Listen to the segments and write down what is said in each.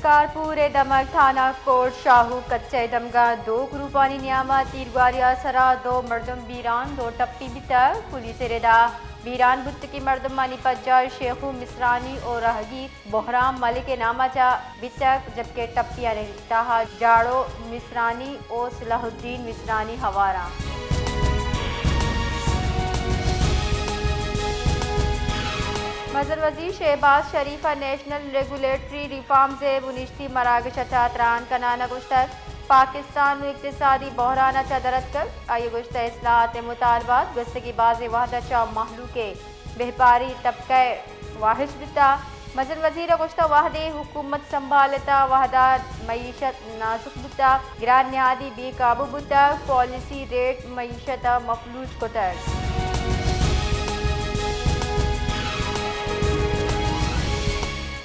शिकारपुर दमक थाना कोट शाहू कच्चे दमगा 2 ग्रुपानी नियामा तीरवारिया सरा 2 मर्दम बीरान 2 टप्पी बितर पुलिस रेदा बीरान बुत्त की मर्दम मानी पज्जार शेखू मिसरानी और राहगीर बोहराम मलिक नामाचा बितक जबकि टप्पिया रही जाड़ो मिसरानी और सलाहुद्दीन मिसरानी हवारा। मजर वजीर शहबाज शरीफा नेशनल रेगुलेटरी रिफॉर्म से बुनिश्ती मराकश त्रान कनाना गुश्तर पाकिस्तान में इक्तिसादी बहराना चदरत कर आये गुश्तर इस्लाहत मुतालबात गुस्तगी बाज वाहदा चा महलू के बेहपारी तबका वाहिश बिता मजर वजीर गुश्ता वाहदे हुकूमत संभालता वाहदा मईशत नाजुक बिता गिरान न्यादी बेकाबू बिता पॉलिसी रेट मईशत मफलूज कुतर।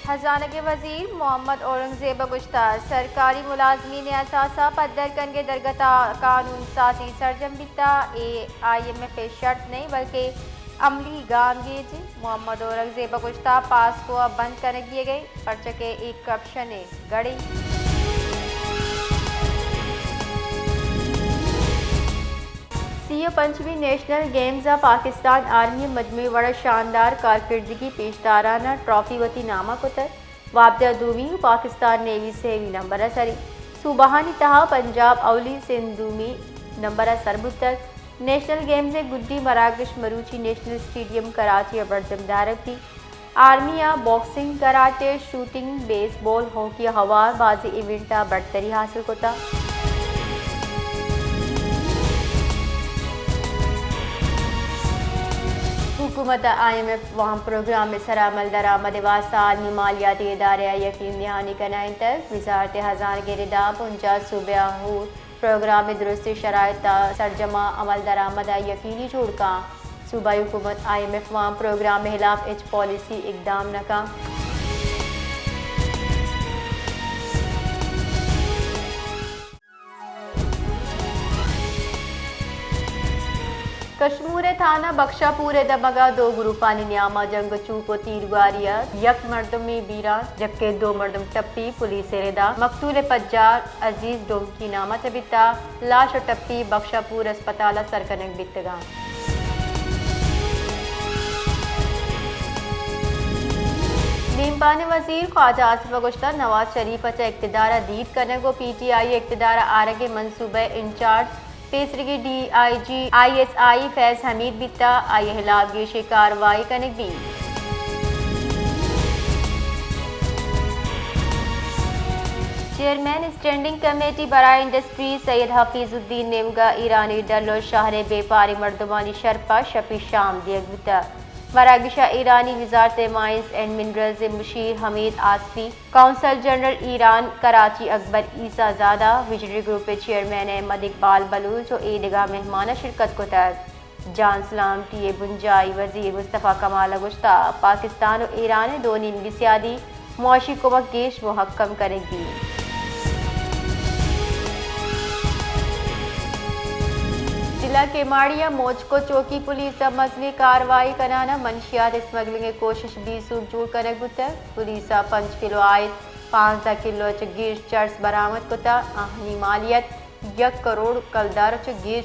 खजाना के वजीर मोहम्मद औरंगजेब गुश्ता सरकारी मुलाजमीन असासा पद्दर कनगे दरगता कानून साजी सरजम बिता AIMF शर्त नहीं बल्कि अमली गांगे जी मोहम्मद औरंगजेब गुश्ता पास को अब बंद कर दिए गए पर्चे के एक करप्शन गड़ी। सीओ पंचमी नेशनल गेम्स पाकिस्तान आर्मी मजमू बड़ा शानदार कारकर्दगी पेशदाराना ट्रॉफी वती नामा कुतर वाबदा दूमी पाकिस्तान नेवी से नंबर सरी सूबाहानी तहा पंजाब अवली सिंधूमी नंबर सरबुतर नेशनल गेम्स गुड्डी मराकश मरूची नेशनल स्टेडियम कराची बर्जमदारक थी army boxing karate shooting baseball hockey हवा बाजी इवेंटा बढ़तरी हासिल होता। हुकूमत IMF वहाँ प्रोग्राम में सरामल दरामद वास्ता आलमी मालियाती इदारे यकीन दहानी कनाइन तक वजारत हज़ार गिरदा 50 सूबे प्रोग्राम में दुरुस्ती शराइत सरजमा अमल दरामद यकीनी जोड़ का सूबाई हुकूमत IMF वहाँ प्रोग्राम में खिलाफ एच पॉलिसी इकदाम नका। कश्मीर थाना बख्शापुर दमगा 2 ग्रुपानी न्यामा जंग चूप तीरवारिया यक मर्दम में बीरा जबकि 2 मर्दम टप्पी पुलिस रेदा मकतूल पज्जार अजीज डोंकी नामा चबिता लाश टप्पी बख्शापुर अस्पताल सरकनक बितगा। नीमबान वजीर ख्वाजा आसिफ गुश्ता नवाज शरीफ चा इक्तदार दीद कनगो PTI इक्तदार आरगे मनसूबे इंचार्ज तीसरी की DIG ISI फैज हमीद बिता आई हिलाफ गिशी कार्रवाई कनक भी। चेयरमैन स्टैंडिंग कमेटी बराए इंडस्ट्री सैयद हफीजुद्दीन नेमगा ईरानी डल्लो शहर बेपारी मर्दमानी शरपा शफी शाम दियक बिता मरागिशा ईरानी वजारत माइंस एंड मिनरल्स मुशीर Hamid Asefi consul general Iran Karachi Akbar Isazadeh visionary group chairman Ahmed Iqbal Baloch और ईदगाह मेहमान शिरकत को तहत जान सलाम टी बुंजाई वजीर मुस्तफ़ा कमाल गुश्ता पाकिस्तान और ईरान दोनों इंबिसियादी मुआशी कुमक गेश मुहक्कम करेगी। जिला केमाड़िया मोजको चौकी पुलिस मजली कार्रवाई कराना मंशियात स्मगलिंग की कोशिश 20 सूट कनक बुतर पुलिस 5 किलो आयत 15 किलो गिर चर्स बरामद कुता आहनी मालियत 1 करोड़ कलदार गिर।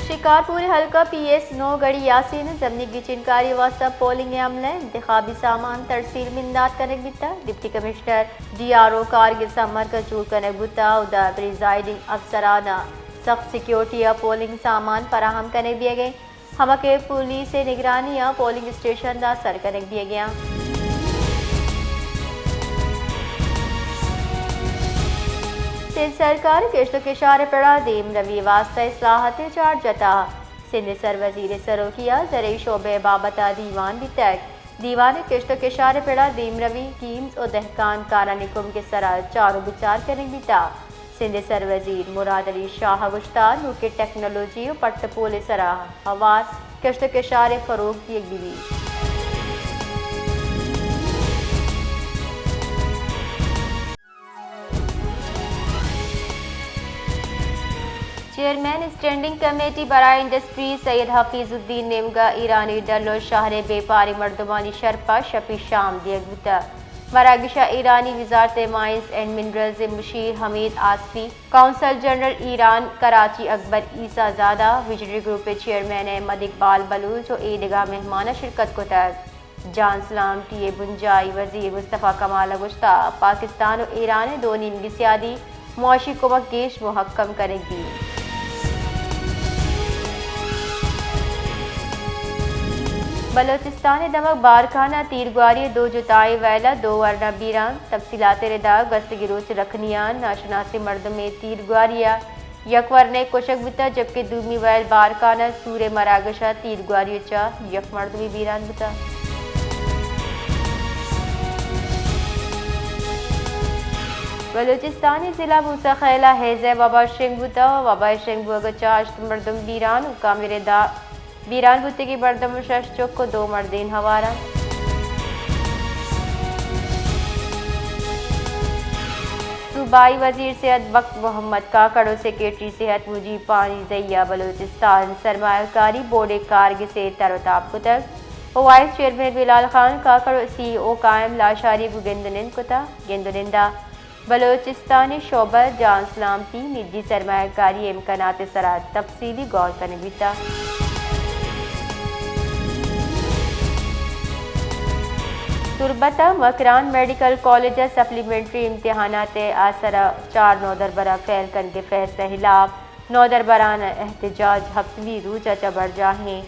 शिकारपुर हल्का PS 9 गढ़ी यासीन जमनी की चिनकारी वास्ता पोलिंग अमले इंतखाबी सामान तरसील में इमदाद कनक बिता deputy commissioner DRO Kargil summer का चूर कनक बुता उदा प्रिजाइडिंग अफसराना सख्त सिक्योरिटी या पोलिंग सामान फराहम कनक दिए गए हम के पुलिस निगरानी या पोलिंग स्टेशन दा सर कनक दिया गया। सिंध सरकार किश्त किशार पड़ा दीम रवि वास्ता इस्लाहत चार जता सिंध सर वजीर सरोकिया जरिए शोबे बाबता दीवान बितक दीवान किश्त किशार पड़ा दीम रवि कीम्स और दहकान कारा निकुम के सरा चारों विचार करने बिता सिंध सर वजीर मुराद अली शाह गुश्तान नुके टेक्नोलॉजी और पट्टपोले सरा हवार किश्त किशार फरोग की एक बीवी। चेयरमैन स्टैंडिंग कमेटी बराए इंडस्ट्री सैयद हफीजुद्दीन नेमगा ईरानी डल्लो शहर बेपारी मर्दमानी शरपा शपी शाम दियगुता मरागिशा ईरानी वजारत माइंस एंड मिनरल्स मुशीर Hamid Asefi consul general Iran Karachi Akbar Isazadeh visionary group chairman Ahmed Iqbal Baloch और ईदगा मेहमान शिरकत को तहत जान सलाम टी बुंजाई वजीर मुस्तफ़ा कमाल गुश्ता पाकिस्तान और ईरान दोनों इंगिसियादी मुआशी कुमक गेश मुहक्कम करेगी। बलोचिस्तान दमक बारखाना तीरगुआरी दो जुताई वैला दो वरना बीरान तफसीलात रिदा गस्त गिरोच रखनियान नाशनासी मर्द में तीरगुआरिया यकवरने कोशक बिता जबकि दूमी वैल बारखाना सूर्य मरागशा तीरगुआरी चा यक मर्द भी बीरान बिता। बलोचिस्तानी जिला मूसा खैला हैज़े वबा शेंगबुता वबा शेंगबु अगचा मर्दम बीरान कामिरे दा बीरान बुत्ते की बर्दम शश चौक को दो मर्दीन हवारा। सूबाई वजीर सेहत वक्त मोहम्मद काकड़ो सेक्रेटरी सेहत मुजीब पानी जैया बलोचिस्तान सरमायाकारी बोर्ड कारग से तरताब कुतक वाइस चेयरमैन बिलाल खान काकड़ो CEO कायम लाशारी गेंदनिंद कुता गेंदनिंदा बलोचिस्तानी शोबा जान सलामती निजी सरमायाकारी इम्कानात सरा तफसीली गौर करने बीता। तुरबता मकरान मेडिकल कॉलेज सप्लीमेंट्री इम्तहानात आसरा 4 नौदर बरा फैल कर के फैसले खिलाफ नौदर बरान एहतजाज हफ्तवी रूजा चबर जाहें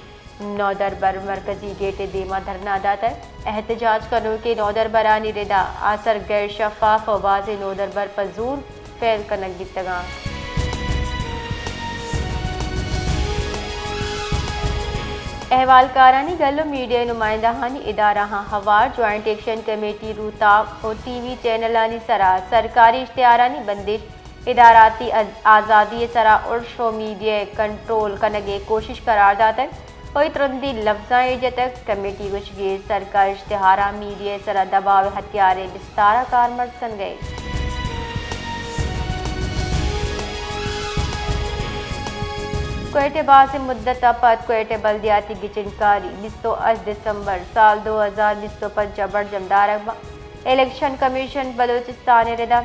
नौदर बर मरकजी गेट देमा धरना दाता एहतजाज करो के नौदर बरानी रिदा आसर गैर शफाफ आवाज नौदर बर पर जोर फैल कनक गितगा। अहवालकारानी गलो मीडिया नुमाइंदाहानी इदारा हवार ज्वाइंट एक्शन कमेटी रूता और TV चैनलानी सरा सरकारी इश्तिहारानी बंदिश इदाराती आज़ादी सरा और शो मीडिया कंट्रोल कनगे कोशिश करार दाता कोई तुरंती लफ्ज़ाएं जतक कमेटी गुशगे सरकार इश्तिहारा मीडिया सरा दबाव हथियारे विस्तारा कारमर्द सन गए। क्वेटे बासे मुद्दत पद क्वेटे बल्दियाती गिचनकारी 28 दिसंबर साल 2020 पर जबर जमदार इलेक्शन कमीशन बलोचिस्तान रिदा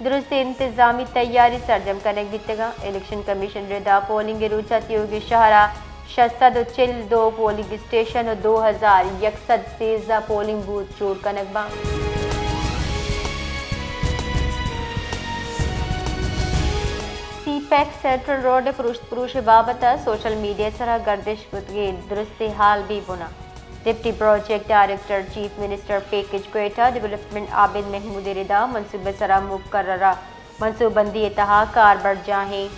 दुरुस्त इंतजामी तैयारी सरजम कनेक बीतेगा। इलेक्शन कमीशन रिदा पोलिंग रुचत योगी शहरा 642 पोलिंग स्टेशन और 2113 पोलिंग बूथ जोड़ कनकबा। सीपैक सेंट्रल रोड पुरुष बाबत सोशल मीडिया सरा गर्दिश गुतगे दुरुस्ती हाल भी बुना deputy project director chief minister package Quetta development Abid Mahmood रिदा मनसूबे सरा मुकर्ररा मनसूबबंदी इतहा कार बढ़ जाहें।